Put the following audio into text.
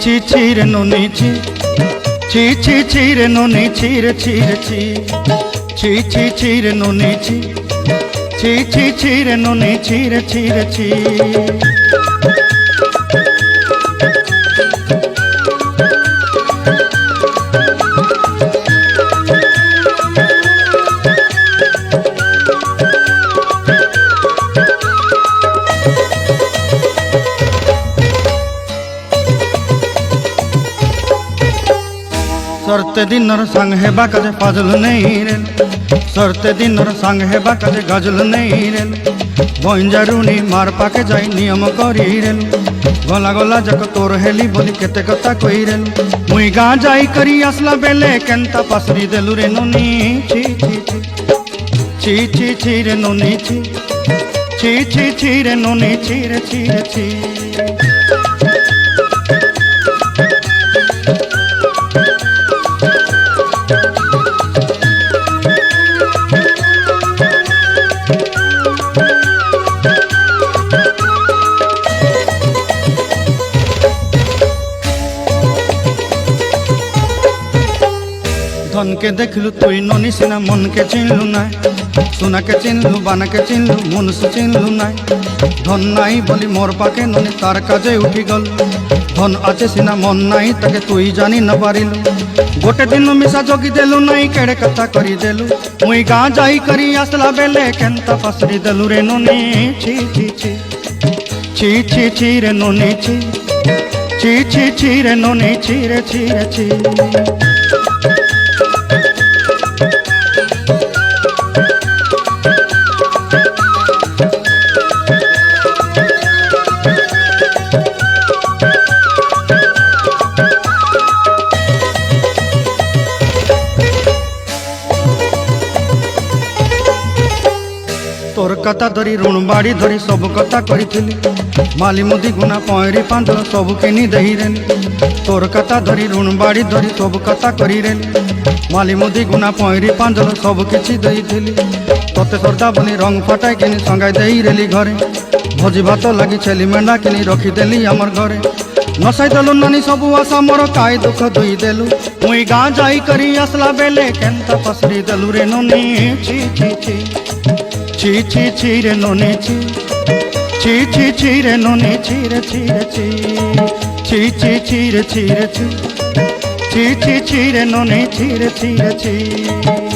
ছি ছি রে নুনি ছি ছি ছি ছি রে নুনি ছি রে ছি রে ছি ছি ছি ছি রে নুনি ছি ছি ছি ছি রে নুনি ছি রে ছি রে ছি। सरते दिनर संग हेबा काजे फाजल नहीं रेल सरते दिनर संग हेबा काजे गजल नहीं रेल बंजारुनी मार पाके जाई नियम करी रेल गला गला जक तोर हेली बोली केते कथा कही रेल मुई गाँ जाई करी आसला बेले केंता पासरी देलु रे नुनी छी छी छी छी छी रे नुनी छी छी छी छी रे नुनी छी रे छी रे छी। धन के देखलु तुई ननी सिना मन के चिन्हलु ना सुना के चिन्हलु बाना के चिन्हलु मनुष्य चिन्हलु ना धन नाई बोली मोर पाके ननी तार काजे उठी गल धन आचे सिना मन नाई ताके तुई जानी न पारिलु गोटे दिन मिसा जोगी देलु नाई केड़े कथा करी देलु मुई गाँ जाई करी आसला बेले केंता पासरी देलु रे ननी छी छी छी छी छी छी रे ननी छी छी छी छी रे ननी छी रे छी रे छी। तोर कथा धरी ऋण बाड़ी धरी सब कथा करी माली मुदी गुना पहरी पांदल सब किनी दही रेली तोर कथा धरी ऋण बाड़ी धरी सब कथा करी रेली माली मुदी गुना पहरी पांदल सब किछि दही तोते सरदा बनी रंग फटाई किनी संगाई दही रेली घरे भोजी भात लगी छेली मेंढा किनी रखी देली हमर घरे नसाई देलु नानी सब आशा मोर काय दुख दुई देलु मुई गाँ जाई करी आसला बेले केंता पसरी देलु रे ननी छी छी छी छी छी छी रे ननी छी छी छी छी रे ननी छी रे छी रे छी छी छी छी रे छी रे छी छी छी छी रे ननी छी रे छी रे छी।